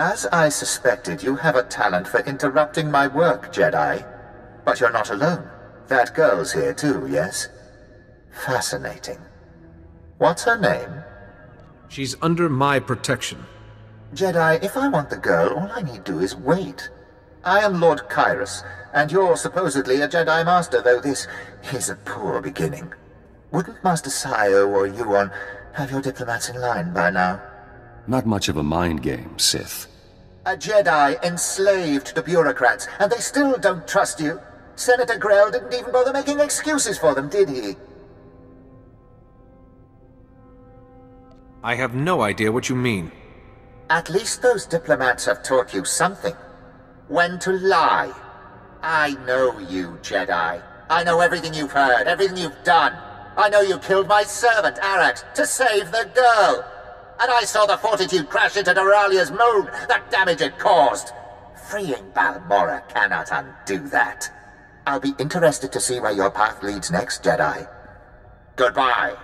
As I suspected, you have a talent for interrupting my work, Jedi. But you're not alone. That girl's here too, yes? Fascinating. What's her name? She's under my protection. Jedi, if I want the girl, all I need do is wait. I am Lord Kyrus, and you're supposedly a Jedi Master, though this is a poor beginning. Wouldn't Master Sayo or Yuon have your diplomats in line by now? Not much of a mind game, Sith. A Jedi enslaved to bureaucrats, and they still don't trust you. Senator Grell didn't even bother making excuses for them, did he? I have no idea what you mean. At least those diplomats have taught you something. When to lie. I know you, Jedi. I know everything you've heard, everything you've done. I know you killed my servant, Arax, to save the girl. And I saw the Fortitude crash into Doralia's moon, the damage it caused. Freeing Balmorra cannot undo that. I'll be interested to see where your path leads next, Jedi. Goodbye.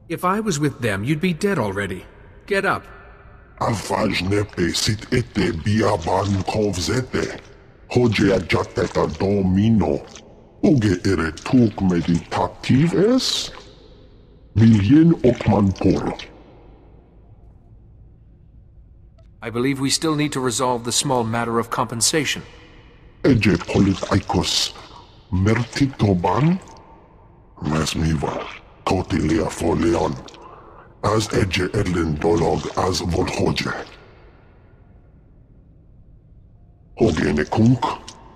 If I was with them, you'd be dead already. Get up. Alfajnepe sit ete biaban kovzete. Hoje adjateta domino. Uge ere tuk meditativ es? Miljen okman por. I believe we still need to resolve the small matter of compensation. Eje politikos mertitoban? Mesmiva, kotilia for leon. As eje edlin dolog as volhoje. Hogene kunk,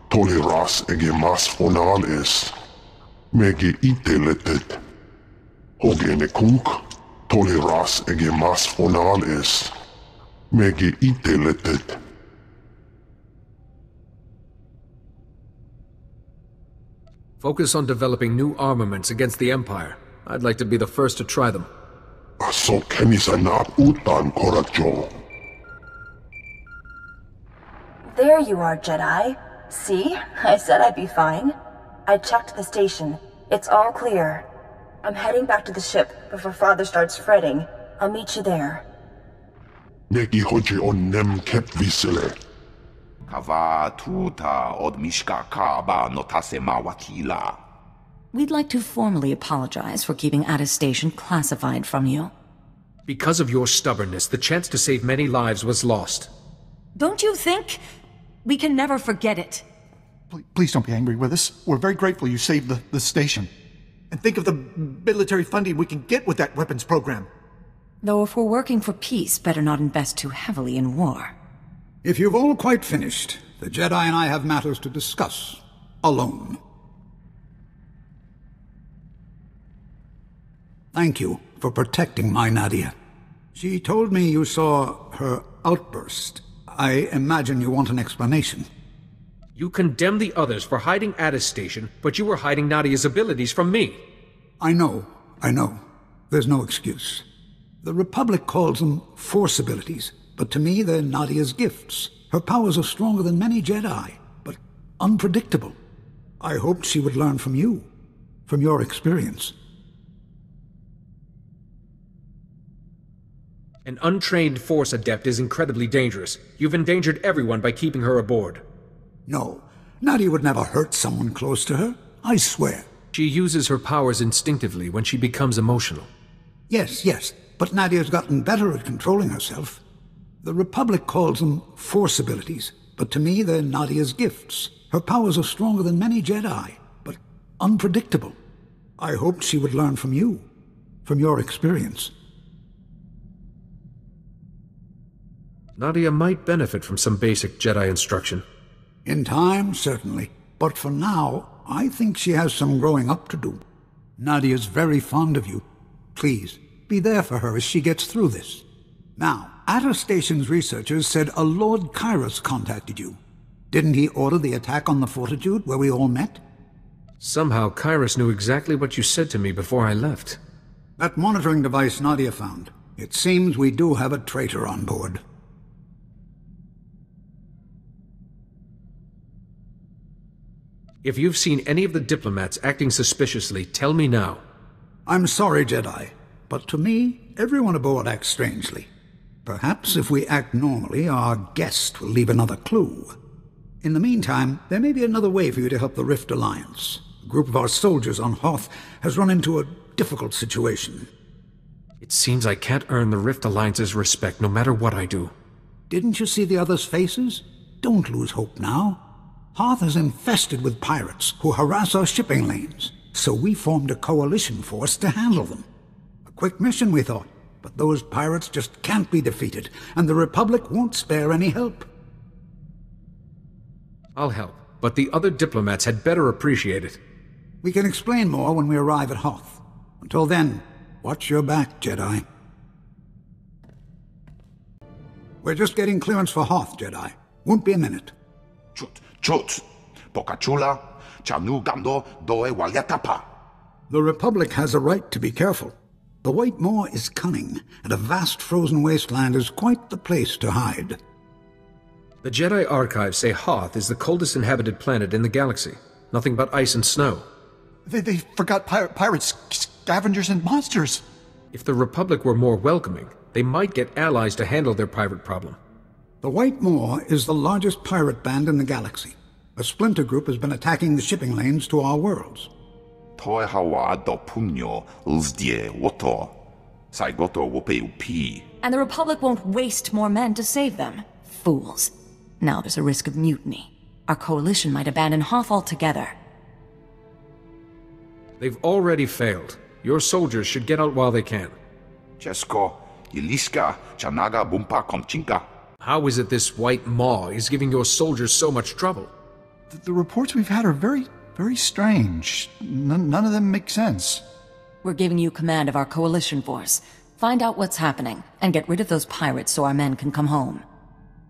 toleras ege mas fonal es. Mege ite letet. Hogene kunk, toleras ege mas fonal es. Mege ite letet. Focus on developing new armaments against the Empire. I'd like to be the first to try them. So kenisanap utan koracho. There you are, Jedi. See? I said I'd be fine. I checked the station. It's all clear. I'm heading back to the ship before Father starts fretting. I'll meet you there. Neki hoje on nem kep visele. Kava tuta od mishka kaba notase mawakila. We'd like to formally apologize for keeping attestation classified from you. Because of your stubbornness, the chance to save many lives was lost. Don't you think? We can never forget it. Please don't be angry with us. We're very grateful you saved the station. And think of the military funding we can get with that weapons program. Though if we're working for peace, better not invest too heavily in war. If you've all quite finished, the Jedi and I have matters to discuss. Alone. Thank you for protecting my Nadia. She told me you saw her outburst. I imagine you want an explanation. You condemned the others for hiding attestation, but you were hiding Nadia's abilities from me. I know. There's no excuse. The Republic calls them Force abilities, but to me they're Nadia's gifts. Her powers are stronger than many Jedi, but unpredictable. I hoped she would learn from you, from your experience. An untrained Force adept is incredibly dangerous. You've endangered everyone by keeping her aboard. No, Nadia would never hurt someone close to her. I swear. She uses her powers instinctively when she becomes emotional. Yes, but Nadia's gotten better at controlling herself. The Republic calls them Force abilities, but to me they're Nadia's gifts. Her powers are stronger than many Jedi, but unpredictable. I hoped she would learn from you, from your experience. Nadia might benefit from some basic Jedi instruction. In time, certainly. But for now, I think she has some growing up to do. Nadia's very fond of you. Please, be there for her as she gets through this. Now, Station's researchers said a Lord Kyrus contacted you. Didn't he order the attack on the Fortitude where we all met? Somehow, Kyrus knew exactly what you said to me before I left. That monitoring device Nadia found. It seems we do have a traitor on board. If you've seen any of the diplomats acting suspiciously, tell me now. I'm sorry, Jedi, but to me, everyone aboard acts strangely. Perhaps if we act normally, our guest will leave another clue. In the meantime, there may be another way for you to help the Rift Alliance. A group of our soldiers on Hoth has run into a difficult situation. It seems I can't earn the Rift Alliance's respect no matter what I do. Didn't you see the others' faces? Don't lose hope now. Hoth is infested with pirates who harass our shipping lanes, so we formed a coalition force to handle them. A quick mission, we thought, but those pirates just can't be defeated, and the Republic won't spare any help. I'll help, but the other diplomats had better appreciate it. We can explain more when we arrive at Hoth. Until then, watch your back, Jedi. We're just getting clearance for Hoth, Jedi. Won't be a minute. Chut. Pokachula, chanu gando doe walyatapa. The Republic has a right to be careful. The White Moor is cunning, and a vast frozen wasteland is quite the place to hide. The Jedi archives say Hoth is the coldest inhabited planet in the galaxy. Nothing but ice and snow. They forgot pirates, scavengers, and monsters. If the Republic were more welcoming, they might get allies to handle their pirate problem. The White Moor is the largest pirate band in the galaxy. A splinter group has been attacking the shipping lanes to our worlds. Toe hawa do punyo uzdie woto. Saigoto wope upi. And the Republic won't waste more men to save them. Fools. Now there's a risk of mutiny. Our coalition might abandon Hoth altogether. They've already failed. Your soldiers should get out while they can. Chesko, Iliska, Chanaga Bumpa Komchinka. How is it this White Maw is giving your soldiers so much trouble? The reports we've had are very strange. None of them make sense. We're giving you command of our coalition force. Find out what's happening, and get rid of those pirates so our men can come home.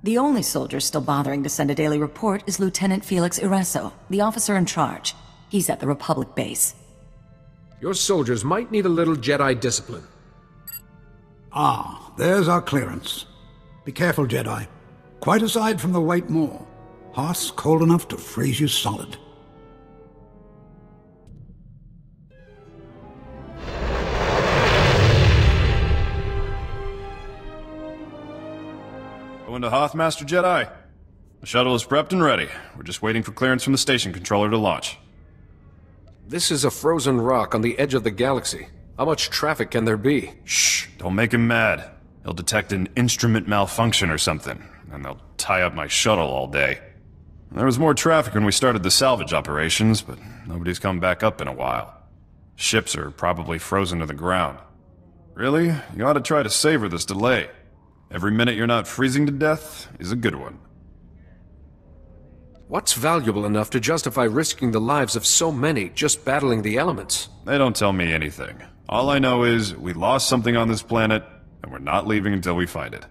The only soldier still bothering to send a daily report is Lieutenant Felix Ireso, the officer in charge. He's at the Republic base. Your soldiers might need a little Jedi discipline. Ah, there's our clearance. Be careful, Jedi. Quite aside from the White Moor, Hoth's cold enough to freeze you solid. Going to Hoth, Master Jedi? The shuttle is prepped and ready. We're just waiting for clearance from the station controller to launch. This is a frozen rock on the edge of the galaxy. How much traffic can there be? Shh, don't make him mad. He'll detect an instrument malfunction or something, and they'll tie up my shuttle all day. There was more traffic when we started the salvage operations, but nobody's come back up in a while. Ships are probably frozen to the ground. Really, you ought to try to savor this delay. Every minute you're not freezing to death is a good one. What's valuable enough to justify risking the lives of so many just battling the elements? They don't tell me anything. All I know is we lost something on this planet, and we're not leaving until we find it.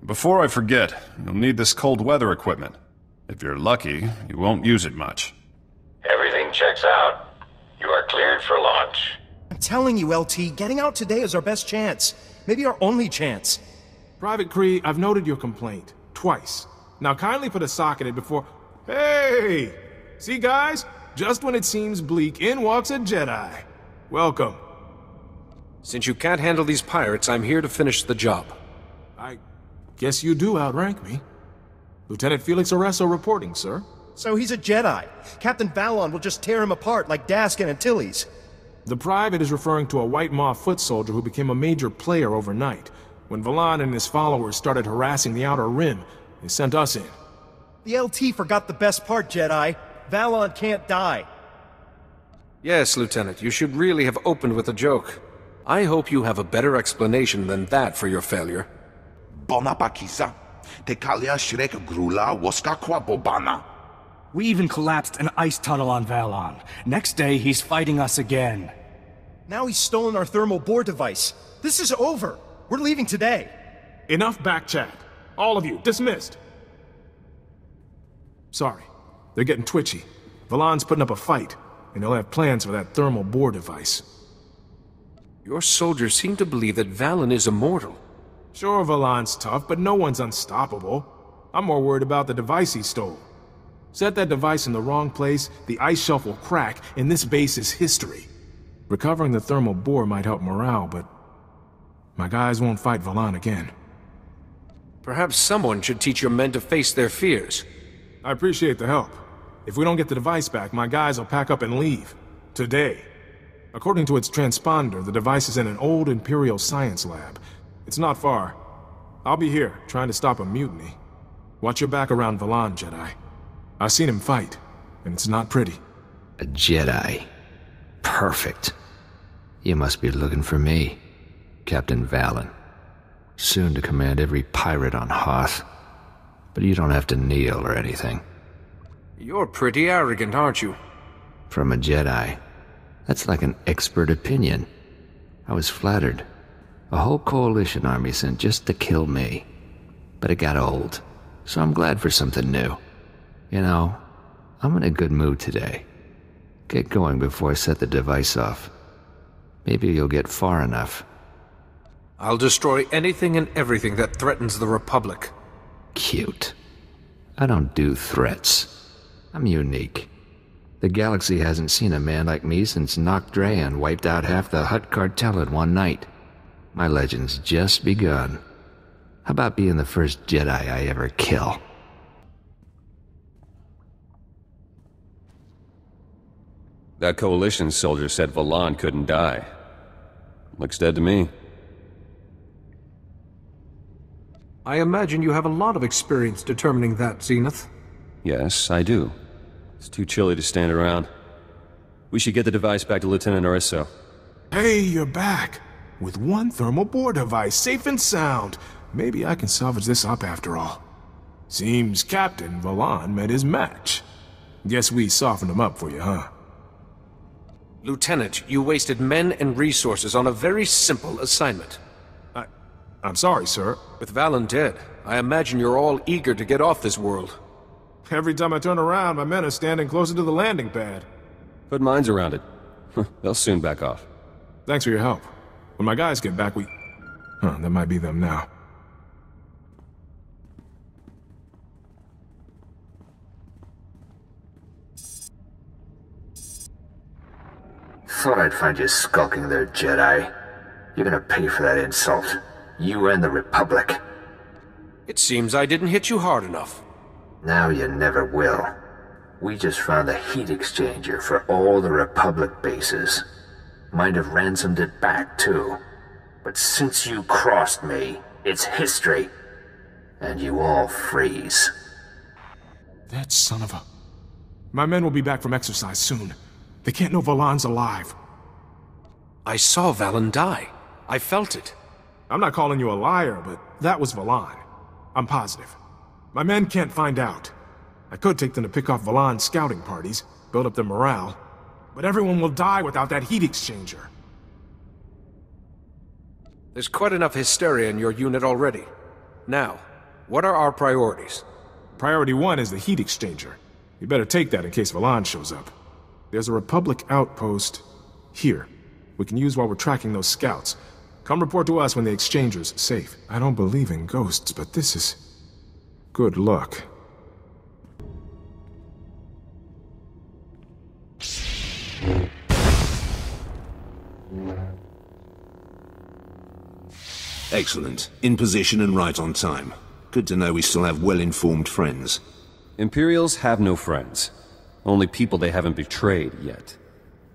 Before I forget, you'll need this cold weather equipment. If you're lucky, you won't use it much. Everything checks out. You are cleared for launch. I'm telling you, LT, getting out today is our best chance. Maybe our only chance. Private Kree, I've noted your complaint. Twice. Now kindly put a sock in it before... Hey! See, guys? Just when it seems bleak, in walks a Jedi. Welcome. Since you can't handle these pirates, I'm here to finish the job. I guess you do outrank me. Lieutenant Felix Ireso reporting, sir. So he's a Jedi. Captain Valon will just tear him apart like Dask and Antilles. The private is referring to a White Maw foot soldier who became a major player overnight. When Valon and his followers started harassing the Outer Rim, they sent us in. The LT forgot the best part, Jedi. Valon can't die. Yes, Lieutenant, you should really have opened with a joke. I hope you have a better explanation than that for your failure. Bonapakisa. Tekalia Shrek Grula Woskakwa Bobana. We even collapsed an ice tunnel on Valon. Next day, he's fighting us again. Now he's stolen our thermal bore device. This is over. We're leaving today. Enough back chat. All of you, dismissed. Sorry. They're getting twitchy. Valon's putting up a fight, and he'll have plans for that thermal bore device. Your soldiers seem to believe that Valon is immortal. Sure, Valon's tough, but no one's unstoppable. I'm more worried about the device he stole. Set that device in the wrong place, the ice shelf will crack, and this base is history. Recovering the thermal bore might help morale, but my guys won't fight Valan again. Perhaps someone should teach your men to face their fears. I appreciate the help. If we don't get the device back, my guys will pack up and leave. Today. According to its transponder, the device is in an old Imperial science lab. It's not far. I'll be here, trying to stop a mutiny. Watch your back around Valan, Jedi. I've seen him fight, and it's not pretty. A Jedi. Perfect. You must be looking for me, Captain Valen. Soon to command every pirate on Hoth. But you don't have to kneel or anything. You're pretty arrogant, aren't you? From a Jedi. That's like an expert opinion. I was flattered. A whole coalition army sent just to kill me. But it got old, so I'm glad for something new. You know, I'm in a good mood today. Get going before I set the device off. Maybe you'll get far enough. I'll destroy anything and everything that threatens the Republic. Cute. I don't do threats. I'm unique. The galaxy hasn't seen a man like me since Nock Drayan wiped out half the Hutt cartel in one night. My legend's just begun. How about being the first Jedi I ever kill? That coalition soldier said Valan couldn't die. Looks dead to me. I imagine you have a lot of experience determining that, Zenith. Yes, I do. It's too chilly to stand around. We should get the device back to Lieutenant Oresso. Hey, you're back. With one thermal bore device, safe and sound. Maybe I can salvage this up after all. Seems Captain Valan met his match. Guess we softened him up for you, huh? Lieutenant, you wasted men and resources on a very simple assignment. I'm sorry, sir. With Valen dead, I imagine you're all eager to get off this world. Every time I turn around, my men are standing closer to the landing pad. Put mines around it. They'll soon back off. Thanks for your help. When my guys get back, that might be them now. Thought I'd find you skulking there, Jedi. You're gonna pay for that insult. You and the Republic. It seems I didn't hit you hard enough. Now you never will. We just found the heat exchanger for all the Republic bases. Might have ransomed it back, too. But since you crossed me, it's history. And you all freeze. That son of a... My men will be back from exercise soon. They can't know Valan's alive. I saw Valen die. I felt it. I'm not calling you a liar, but that was Valan. I'm positive. My men can't find out. I could take them to pick off Valan's scouting parties, build up their morale, but everyone will die without that heat exchanger. There's quite enough hysteria in your unit already. Now, what are our priorities? Priority 1 is the heat exchanger. You better take that in case Valan shows up. There's a Republic outpost here. We can use while we're tracking those scouts. Come report to us when the exchanger's safe. I don't believe in ghosts, but this is... good luck. Excellent. In position and right on time. Good to know we still have well-informed friends. Imperials have no friends. Only people they haven't betrayed yet.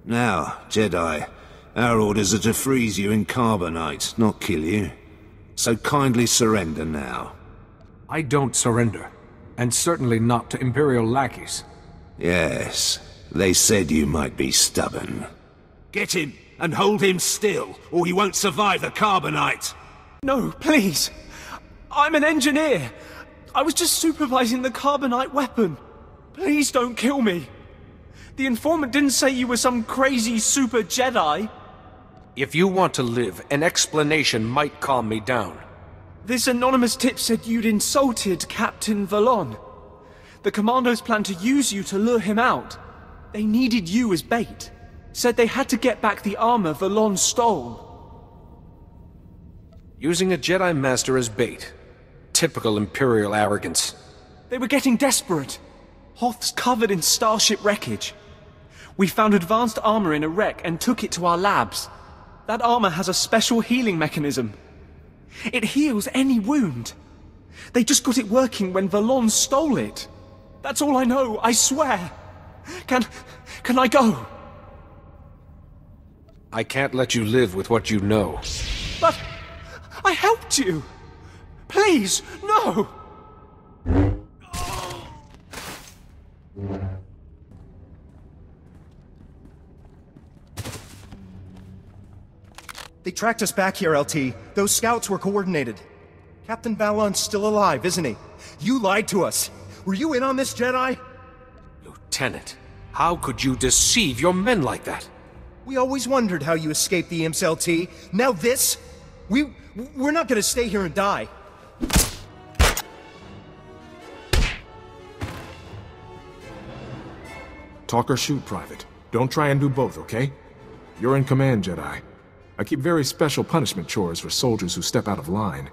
Now, Jedi, our orders are to freeze you in carbonite, not kill you. So kindly surrender now. I don't surrender. And certainly not to Imperial lackeys. Yes, they said you might be stubborn. Get him, and hold him still, or he won't survive the carbonite! No, please! I'm an engineer! I was just supervising the carbonite weapon! Please don't kill me! The informant didn't say you were some crazy super Jedi! If you want to live, an explanation might calm me down. This anonymous tip said you'd insulted Captain Valan. The Commandos planned to use you to lure him out. They needed you as bait. Said they had to get back the armor Valan stole. Using a Jedi Master as bait. Typical Imperial arrogance. They were getting desperate. Hoth's covered in Starship wreckage. We found advanced armor in a wreck and took it to our labs. That armor has a special healing mechanism. It heals any wound. They just got it working when Valon stole it. That's all I know, I swear. Can I go? I can't let you live with what you know. But I helped you. Please, no. They tracked us back here, LT. Those scouts were coordinated. Captain Valon's still alive, isn't he? You lied to us. Were you in on this, Jedi? Lieutenant, how could you deceive your men like that? We always wondered how you escaped the imps, LT. Now this? We're not gonna stay here and die. Talk or shoot, Private. Don't try and do both, okay? You're in command, Jedi. I keep very special punishment chores for soldiers who step out of line.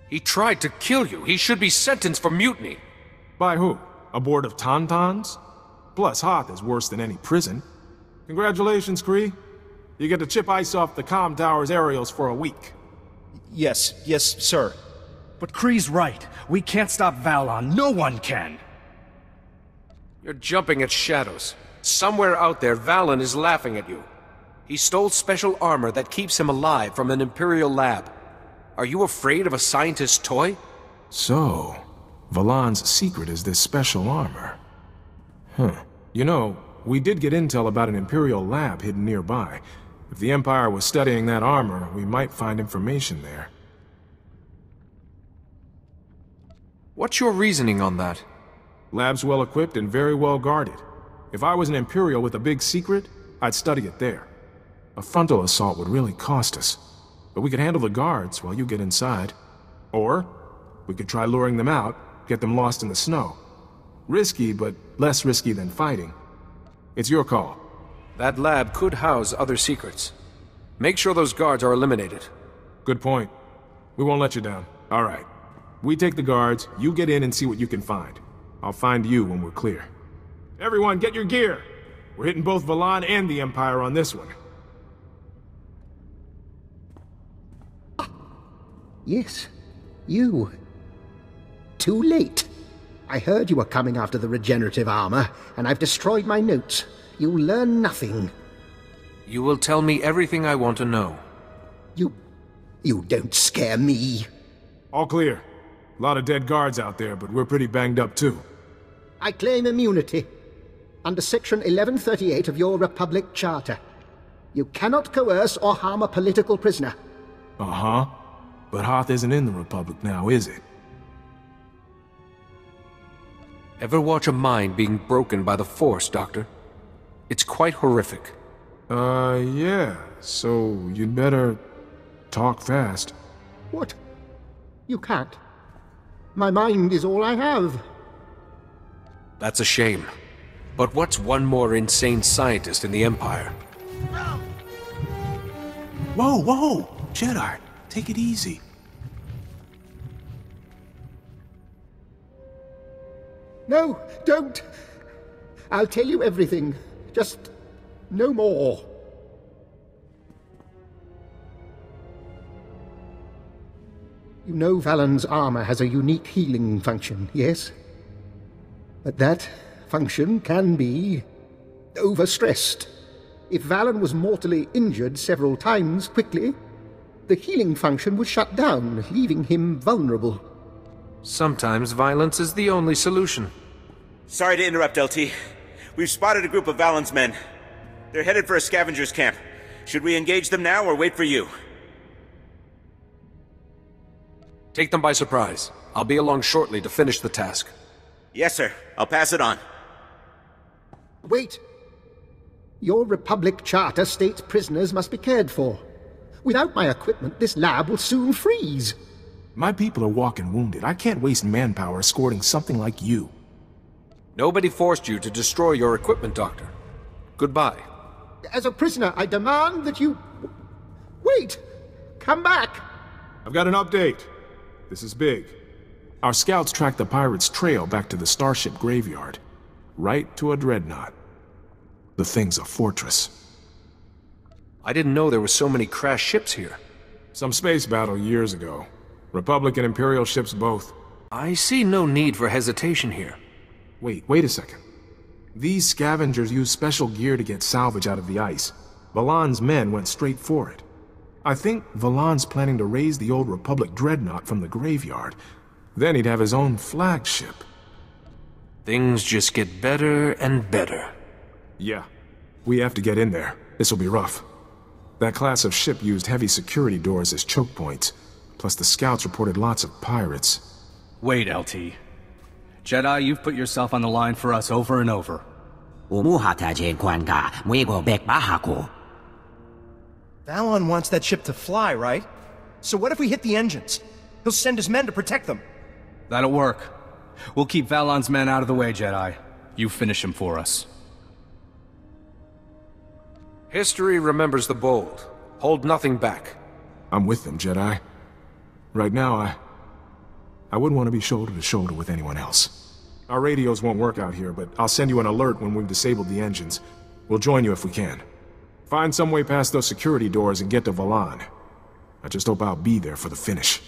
He tried to kill you. He should be sentenced for mutiny. By who? A board of tauntauns? Plus, Hoth is worse than any prison. Congratulations, Kree. You get to chip ice off the comm tower's aerials for a week. Yes, sir. But Kree's right. We can't stop Valon. No one can. You're jumping at shadows. Somewhere out there, Valon is laughing at you. He stole special armor that keeps him alive from an Imperial lab. Are you afraid of a scientist's toy? So, Valon's secret is this special armor. You know, we did get intel about an Imperial lab hidden nearby. If the Empire was studying that armor, we might find information there. What's your reasoning on that? Lab's well equipped and very well guarded. If I was an Imperial with a big secret, I'd study it there. A frontal assault would really cost us. But we could handle the guards while you get inside. Or, we could try luring them out, get them lost in the snow. Risky, but less risky than fighting. It's your call. That lab could house other secrets. Make sure those guards are eliminated. Good point. We won't let you down. All right. We take the guards, you get in and see what you can find. I'll find you when we're clear. Everyone, get your gear! We're hitting both Valon and the Empire on this one. Yes, you. Too late. I heard you were coming after the regenerative armor, and I've destroyed my notes. You'll learn nothing. You will tell me everything I want to know. You don't scare me. All clear. A lot of dead guards out there, but we're pretty banged up too. I claim immunity. Under Section 1138 of your Republic Charter. You cannot coerce or harm a political prisoner. Uh-huh. But Hoth isn't in the Republic now, is it? Ever watch a mind being broken by the Force, Doctor? It's quite horrific. Yeah. So you'd better talk fast. What? You can't. My mind is all I have. That's a shame. But what's one more insane scientist in the Empire? Whoa! Jedi, take it easy. No, don't! I'll tell you everything. Just no more. You know Valon's armor has a unique healing function, yes? But that function can be overstressed. If Valon was mortally injured several times quickly, the healing function would shut down, leaving him vulnerable. Sometimes violence is the only solution. Sorry to interrupt, LT. We've spotted a group of Valon's men. They're headed for a scavenger's camp. Should we engage them now or wait for you? Take them by surprise. I'll be along shortly to finish the task. Yes, sir. I'll pass it on. Wait! Your Republic Charter states prisoners must be cared for. Without my equipment, this lab will soon freeze. My people are walking wounded. I can't waste manpower escorting something like you. Nobody forced you to destroy your equipment, Doctor. Goodbye. As a prisoner, I demand that you... Wait! Come back! I've got an update. This is big. Our scouts tracked the pirates' trail back to the starship graveyard. right to a dreadnought. The thing's a fortress. I didn't know there were so many crashed ships here. Some space battle years ago. Republic and Imperial ships both. I see no need for hesitation here. Wait a second. These scavengers use special gear to get salvage out of the ice. Valan's men went straight for it. I think Valan's planning to raise the old Republic dreadnought from the graveyard. Then he'd have his own flagship. Things just get better and better. Yeah. We have to get in there. This'll be rough. That class of ship used heavy security doors as choke points. Plus the scouts reported lots of pirates. Wait, LT. Jedi, you've put yourself on the line for us over and over. Valon wants that ship to fly, right? So what if we hit the engines? He'll send his men to protect them. That'll work. We'll keep Valon's men out of the way, Jedi. You finish him for us. History remembers the bold. Hold nothing back. I'm with them, Jedi. Right now, I wouldn't want to be shoulder to shoulder with anyone else. Our radios won't work out here, but I'll send you an alert when we've disabled the engines. We'll join you if we can. Find some way past those security doors and get to Valan. I just hope I'll be there for the finish.